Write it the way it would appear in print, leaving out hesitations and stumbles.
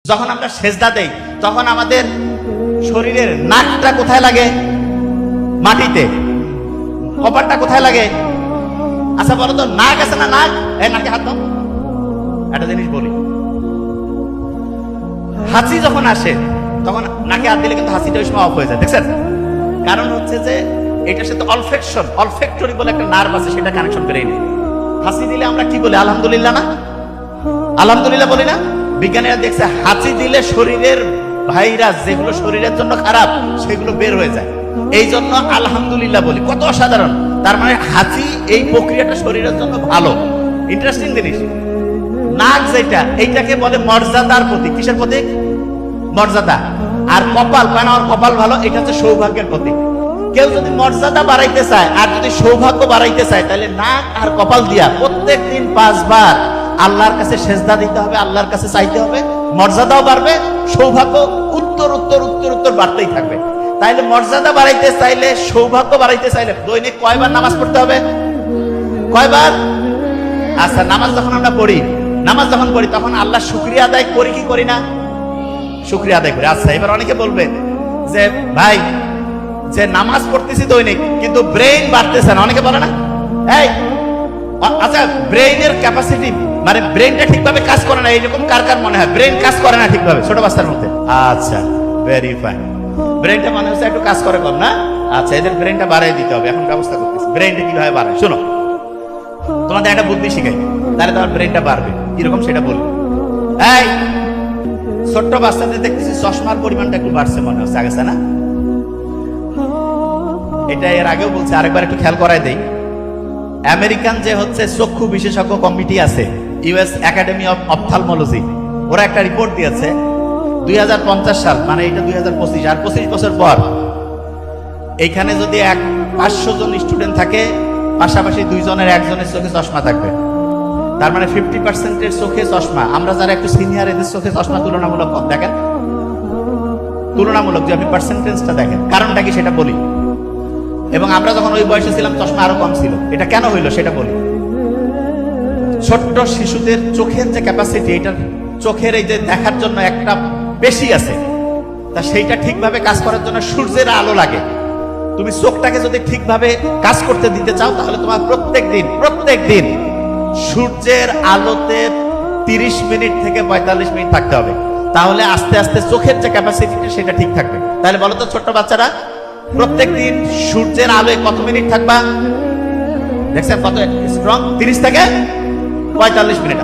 যখন আমরা সেজদা দেই তখন আমাদের শরীরের নাকটা কোথায় লাগে? মাটিতে। কপালটা কোথায় লাগে? আচ্ছা বলো তো, নাক আছে না? নাক, এই নাকে হাত দাও। একটা জিনিস বলি, হাঁচি যখন আসে তখন নাকে হাত দিলে কিন্তু হাসিটা ওই সময় অফ হয়ে যায়, দেখছেন? কারণ হচ্ছে যে এটার সাথে অলফ্যাক্টরি বলে একটা নার্ভ আছে, সেটা কানেকশন করে নেই। হাসি দিলে আমরা কি বলি? আলহামদুলিল্লাহ না? আলহামদুলিল্লাহ বলি না? বিজ্ঞানীরা দেখছে হাঁচি দিলে শরীরের ভাইরাস যেগুলো শরীরের জন্য খারাপ সেগুলো বের হয়ে যায়, এই জন্য আলহামদুলিল্লাহ বলি। কত অসাধারণ! তার মানে হাঁচি এই প্রক্রিয়াটা শরীরের জন্য ভালো। ইন্টারেস্টিং জিনিস। নাক যেটা, এইটাকে বলে মর্যাদার প্রতীক। কিসের প্রতীক? মর্যাদা। আর কপাল, কারণ আমার কপাল ভালো, এটা হচ্ছে সৌভাগ্যের প্রতীক। কেউ যদি মর্যাদা বাড়াইতে চায় আর যদি সৌভাগ্য বাড়াইতে চায়, তাহলে নাক আর কপাল দিয়া প্রত্যেক দিন 5 বার আল্লাহর কাছে সেজদা দিতে হবে, আল্লাহর কাছে চাইতে হবে। মর্যাদাও বাড়বে, সৌভাগ্য উত্তর উত্তর উত্তর উত্তর বাড়তেই থাকবে। তাইলে মর্যাদা বাড়াইতে চাইলে, সৌভাগ্য বাড়াইতে চাইলে দৈনিক কয়বার নামাজ পড়তে হবে? কয়বার? আচ্ছা, নামাজ যখন আমরা পড়ি, তখন আল্লাহ শুকরিয়া আদায় করি কি করি না? শুকরিয়া আদায় করি। আচ্ছা, এবার অনেকে বলবে যে ভাই, যে নামাজ পড়তেছি দৈনিক কিন্তু ব্রেইন বাড়তেছে না, অনেকে বলে না? এই আচ্ছা, ব্রেইনের ক্যাপাসিটি মানে ব্রেইনটা ঠিকভাবে কাজ করে না, এইরকম কার কার মনে হয় ব্রেইন কাজ করে না ঠিকভাবে ছোট বাচ্চার মধ্যে? আচ্ছা, ভেরি ফাইন। ব্রেইনটা মনে হচ্ছে একটু কাজ করে কম না? আচ্ছা, এদের ব্রেইনটা বাড়াই দিতে হবে, এখন ব্যবস্থা করতেছি। ব্রেইনটা কিভাবে বাড়ায় শোনো, তোমাদের একটা বুদ্ধি শিখাই, তাহলে তোমার ব্রেইনটা বাড়বে। কিরকম সেটা বলি। এই ছোট্ট বাচ্চাদের দেখতেছি চশমার পরিমাণটা একটু বাড়ছে মনে হচ্ছে, আগেছে না? এটা এর আগেও বলছে, আরেকবার একটু খেয়াল করাই দেই। আমেরিকান যে হচ্ছে চক্ষু বিশেষজ্ঞ কমিটি আছে, ইউএস একাডেমি অফ অপথ্যালমোলজি, ওরা একটা রিপোর্ট দিয়েছে 2050 সাল, মানে এটা 2025, আর 25 বছর পর এইখানে যদি 500 জন স্টুডেন্ট থাকে, পাশাপাশি 2 জনের 1 জনের চোখে চশমা থাকবে। তার মানে 50%-এর চোখে চশমা। আমরা যারা একটু সিনিয়র, এদের চোখে চশমা তুলনামূলক কম। দেখেন, তুলনামূলক যে আপনি পার্সেন্টেজটা দেখেন, কারণটা কি সেটা বলি। এবং আমরা যখন ওই বয়সে ছিলাম চশমা আরো কম ছিল। এটা কেন হইলো সেটা বলি। ছোট্ট শিশুদের চোখের যে ক্যাপাসিটি, এটার চোখের এই যে দেখার জন্য একটা পেশি আছে, তা সেইটা ঠিকভাবে কাজ করার জন্য সূর্যের আলো লাগে। তুমি চোখটাকে যদি ঠিকভাবে কাজ করতে দিতে চাও, তাহলে তোমার প্রত্যেক দিন সূর্যের আলোতে 30 মিনিট থেকে 45 মিনিট থাকতে হবে। তাহলে আস্তে আস্তে চোখের যে ক্যাপাসিটিটা সেটা ঠিক থাকবে। তাহলে বলো তো ছোট্ট বাচ্চারা, প্রত্যেক দিন সূর্যের আলোয় কত মিনিট থাকবা? দেখছেন কত স্ট্রং? 30 থেকে 45 মিনিট।